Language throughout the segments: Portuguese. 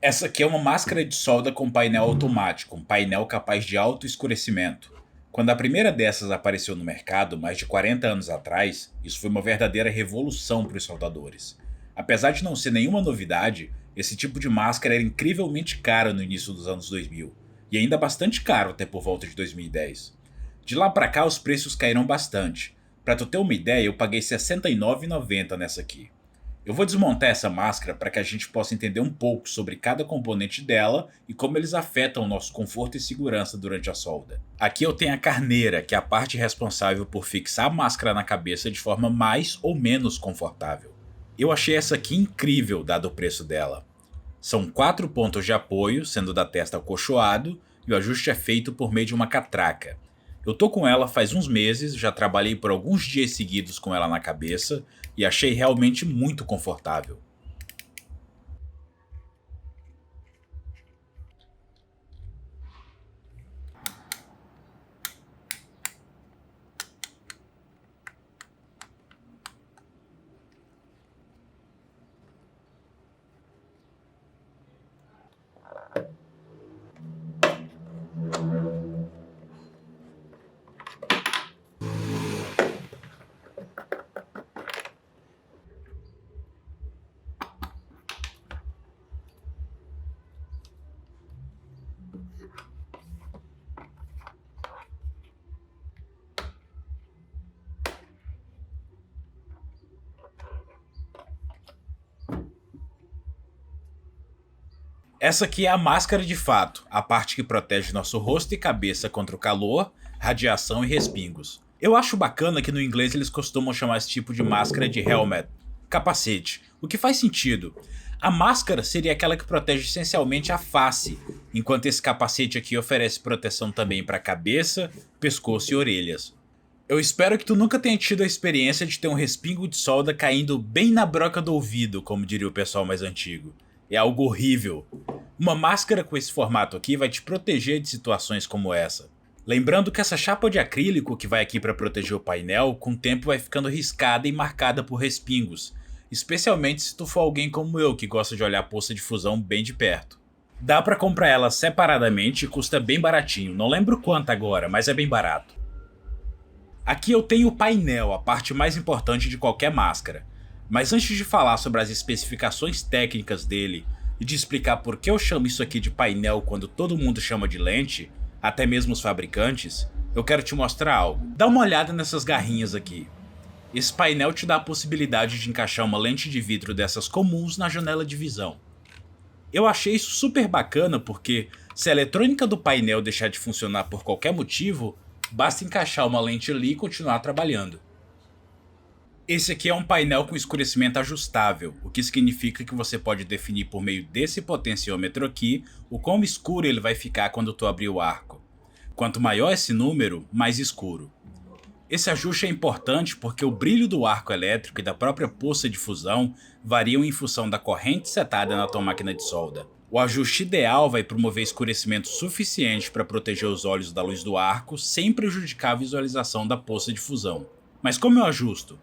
Essa aqui é uma máscara de solda com painel automático, um painel capaz de auto-escurecimento. Quando a primeira dessas apareceu no mercado, mais de 40 anos atrás, isso foi uma verdadeira revolução para os soldadores. Apesar de não ser nenhuma novidade, esse tipo de máscara era incrivelmente caro no início dos anos 2000, e ainda bastante caro até por volta de 2010. De lá para cá os preços caíram bastante. Para tu ter uma ideia, eu paguei R$ 69,90 nessa aqui. Eu vou desmontar essa máscara para que a gente possa entender um pouco sobre cada componente dela e como eles afetam o nosso conforto e segurança durante a solda. Aqui eu tenho a carneira, que é a parte responsável por fixar a máscara na cabeça de forma mais ou menos confortável. Eu achei essa aqui incrível dado o preço dela. São 4 pontos de apoio, sendo da testa acolchoado, e o ajuste é feito por meio de uma catraca. Eu tô com ela faz uns meses, já trabalhei por alguns dias seguidos com ela na cabeça e achei realmente muito confortável. Essa aqui é a máscara de fato, a parte que protege nosso rosto e cabeça contra o calor, radiação e respingos. Eu acho bacana que no inglês eles costumam chamar esse tipo de máscara de helmet, capacete, o que faz sentido. A máscara seria aquela que protege essencialmente a face, enquanto esse capacete aqui oferece proteção também para a cabeça, pescoço e orelhas. Eu espero que tu nunca tenha tido a experiência de ter um respingo de solda caindo bem na broca do ouvido, como diria o pessoal mais antigo. É algo horrível. Uma máscara com esse formato aqui vai te proteger de situações como essa. Lembrando que essa chapa de acrílico que vai aqui para proteger o painel, com o tempo vai ficando riscada e marcada por respingos, especialmente se tu for alguém como eu que gosta de olhar a poça de fusão bem de perto. Dá para comprar ela separadamente e custa bem baratinho, não lembro quanto agora, mas é bem barato. Aqui eu tenho o painel, a parte mais importante de qualquer máscara. Mas antes de falar sobre as especificações técnicas dele e de explicar por que eu chamo isso aqui de painel quando todo mundo chama de lente, até mesmo os fabricantes, eu quero te mostrar algo. Dá uma olhada nessas garrinhas aqui. Esse painel te dá a possibilidade de encaixar uma lente de vidro dessas comuns na janela de visão. Eu achei isso super bacana porque, se a eletrônica do painel deixar de funcionar por qualquer motivo, basta encaixar uma lente ali e continuar trabalhando. Esse aqui é um painel com escurecimento ajustável, o que significa que você pode definir por meio desse potenciômetro aqui o quão escuro ele vai ficar quando tu abrir o arco. Quanto maior esse número, mais escuro. Esse ajuste é importante porque o brilho do arco elétrico e da própria poça de fusão variam em função da corrente setada na tua máquina de solda. O ajuste ideal vai promover escurecimento suficiente para proteger os olhos da luz do arco sem prejudicar a visualização da poça de fusão. Mas como eu ajusto?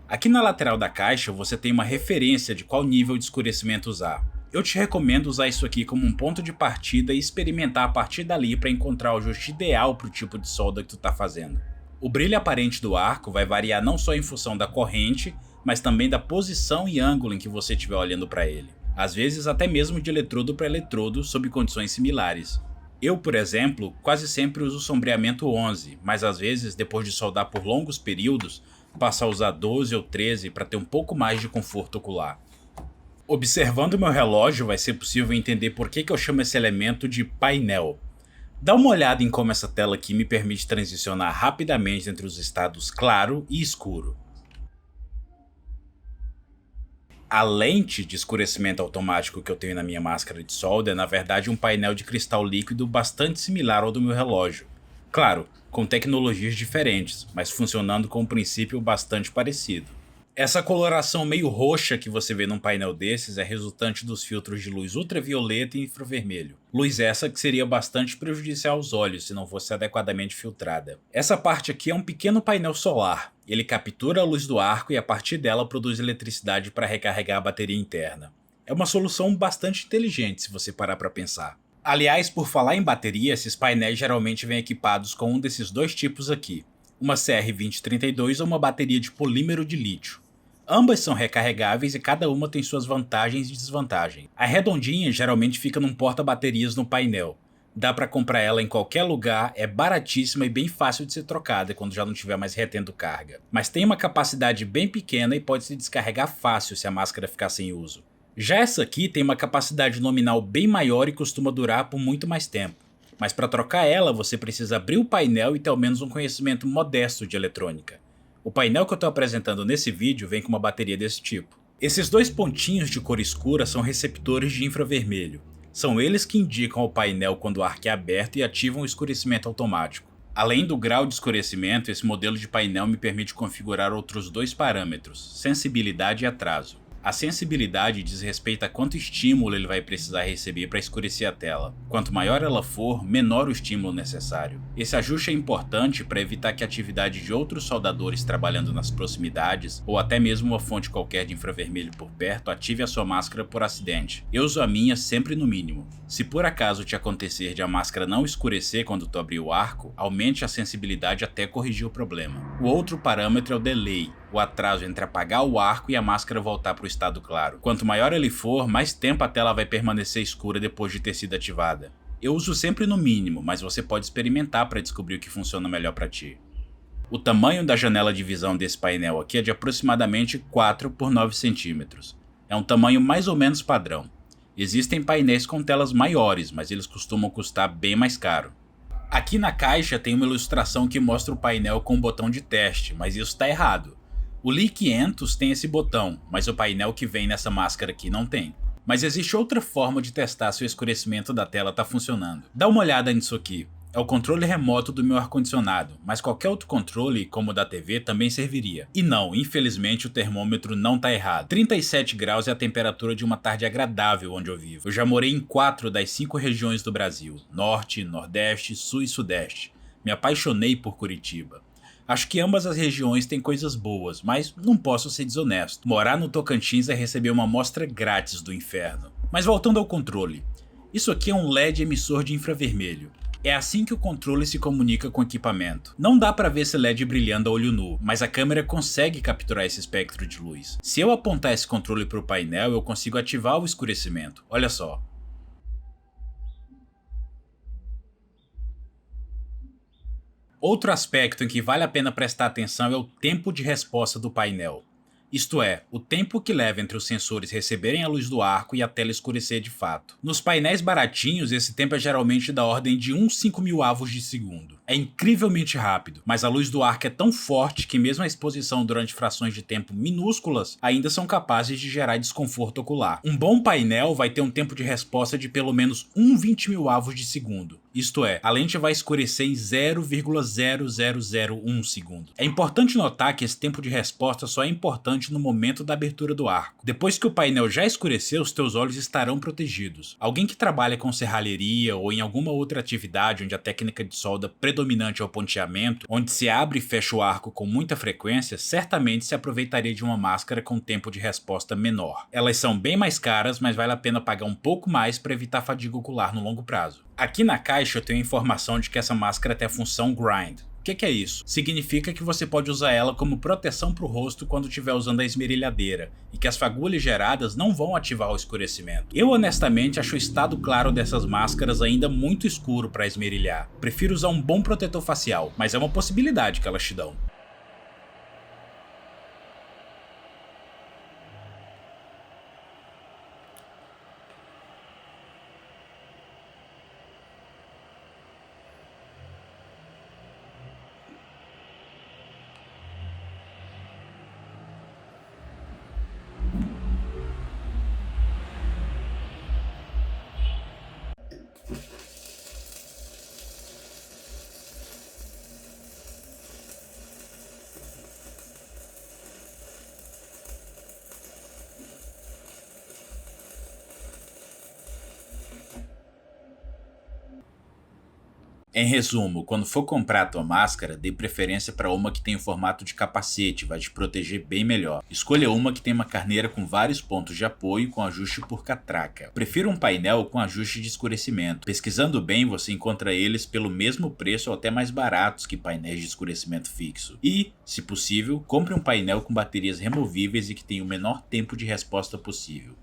Aqui na lateral da caixa você tem uma referência de qual nível de escurecimento usar. Eu te recomendo usar isso aqui como um ponto de partida e experimentar a partir dali para encontrar o ajuste ideal para o tipo de solda que tu está fazendo. O brilho aparente do arco vai variar não só em função da corrente, mas também da posição e ângulo em que você estiver olhando para ele. Às vezes até mesmo de eletrodo para eletrodo sob condições similares. Eu, por exemplo, quase sempre uso sombreamento 11, mas às vezes, depois de soldar por longos períodos, passo a usar 12 ou 13 para ter um pouco mais de conforto ocular. Observando meu relógio vai ser possível entender por que eu chamo esse elemento de painel. Dá uma olhada em como essa tela aqui me permite transicionar rapidamente entre os estados claro e escuro. A lente de escurecimento automático que eu tenho na minha máscara de solda é na verdade um painel de cristal líquido bastante similar ao do meu relógio. Claro, com tecnologias diferentes, mas funcionando com um princípio bastante parecido. Essa coloração meio roxa que você vê num painel desses é resultante dos filtros de luz ultravioleta e infravermelho. Luz essa que seria bastante prejudicial aos olhos se não fosse adequadamente filtrada. Essa parte aqui é um pequeno painel solar. Ele captura a luz do arco e a partir dela produz eletricidade para recarregar a bateria interna. É uma solução bastante inteligente se você parar para pensar. Aliás, por falar em bateria, esses painéis geralmente vêm equipados com um desses dois tipos aqui, uma CR2032 ou uma bateria de polímero de lítio. Ambas são recarregáveis e cada uma tem suas vantagens e desvantagens. A redondinha geralmente fica num porta-baterias no painel. Dá para comprar ela em qualquer lugar, é baratíssima e bem fácil de ser trocada quando já não estiver mais retendo carga. Mas tem uma capacidade bem pequena e pode se descarregar fácil se a máscara ficar sem uso. Já essa aqui tem uma capacidade nominal bem maior e costuma durar por muito mais tempo. Mas para trocar ela, você precisa abrir o painel e ter ao menos um conhecimento modesto de eletrônica. O painel que eu estou apresentando nesse vídeo vem com uma bateria desse tipo. Esses dois pontinhos de cor escura são receptores de infravermelho. São eles que indicam ao painel quando o arco é aberto e ativam o escurecimento automático. Além do grau de escurecimento, esse modelo de painel me permite configurar outros dois parâmetros, sensibilidade e atraso. A sensibilidade diz respeito a quanto estímulo ele vai precisar receber para escurecer a tela. Quanto maior ela for, menor o estímulo necessário. Esse ajuste é importante para evitar que a atividade de outros soldadores trabalhando nas proximidades, ou até mesmo uma fonte qualquer de infravermelho por perto, ative a sua máscara por acidente. Eu uso a minha sempre no mínimo. Se por acaso te acontecer de a máscara não escurecer quando tu abrir o arco, aumente a sensibilidade até corrigir o problema. O outro parâmetro é o delay, o atraso entre apagar o arco e a máscara voltar para o estado claro. Quanto maior ele for, mais tempo a tela vai permanecer escura depois de ter sido ativada. Eu uso sempre no mínimo, mas você pode experimentar para descobrir o que funciona melhor para ti. O tamanho da janela de visão desse painel aqui é de aproximadamente 4 por 9 centímetros. É um tamanho mais ou menos padrão. Existem painéis com telas maiores, mas eles costumam custar bem mais caro. Aqui na caixa tem uma ilustração que mostra o painel com um botão de teste, mas isso está errado. O Li 500 tem esse botão, mas o painel que vem nessa máscara aqui não tem. Mas existe outra forma de testar se o escurecimento da tela está funcionando. Dá uma olhada nisso aqui. É o controle remoto do meu ar-condicionado, mas qualquer outro controle, como o da TV, também serviria. E não, infelizmente o termômetro não está errado. 37 graus é a temperatura de uma tarde agradável onde eu vivo. Eu já morei em 4 das 5 regiões do Brasil: Norte, Nordeste, Sul e Sudeste. Me apaixonei por Curitiba. Acho que ambas as regiões têm coisas boas, mas não posso ser desonesto. Morar no Tocantins é receber uma amostra grátis do inferno. Mas voltando ao controle. Isso aqui é um LED emissor de infravermelho. É assim que o controle se comunica com o equipamento. Não dá para ver esse LED brilhando a olho nu, mas a câmera consegue capturar esse espectro de luz. Se eu apontar esse controle para o painel, eu consigo ativar o escurecimento. Olha só. Outro aspecto em que vale a pena prestar atenção é o tempo de resposta do painel. Isto é, o tempo que leva entre os sensores receberem a luz do arco e a tela escurecer de fato. Nos painéis baratinhos, esse tempo é geralmente da ordem de uns 5.000 avos de segundo. É incrivelmente rápido, mas a luz do arco é tão forte que mesmo a exposição durante frações de tempo minúsculas ainda são capazes de gerar desconforto ocular. Um bom painel vai ter um tempo de resposta de pelo menos 20.000 avos de segundo. Isto é, a lente vai escurecer em 0,0001 segundo. É importante notar que esse tempo de resposta só é importante no momento da abertura do arco. Depois que o painel já escureceu, os teus olhos estarão protegidos. Alguém que trabalha com serralheria ou em alguma outra atividade onde a técnica de solda predominante é o ponteamento, onde se abre e fecha o arco com muita frequência, certamente se aproveitaria de uma máscara com tempo de resposta menor. Elas são bem mais caras, mas vale a pena pagar um pouco mais para evitar fadiga ocular no longo prazo. Aqui na caixa eu tenho a informação de que essa máscara tem a função Grind. O que é isso? Significa que você pode usar ela como proteção para o rosto quando estiver usando a esmerilhadeira, e que as fagulhas geradas não vão ativar o escurecimento. Eu honestamente acho o estado claro dessas máscaras ainda muito escuro para esmerilhar. Prefiro usar um bom protetor facial, mas é uma possibilidade que elas te dão. Em resumo, quando for comprar a tua máscara, dê preferência para uma que tem o formato de capacete, vai te proteger bem melhor. Escolha uma que tem uma carneira com vários pontos de apoio com ajuste por catraca. Prefira um painel com ajuste de escurecimento. Pesquisando bem, você encontra eles pelo mesmo preço ou até mais baratos que painéis de escurecimento fixo. E, se possível, compre um painel com baterias removíveis e que tenha o menor tempo de resposta possível.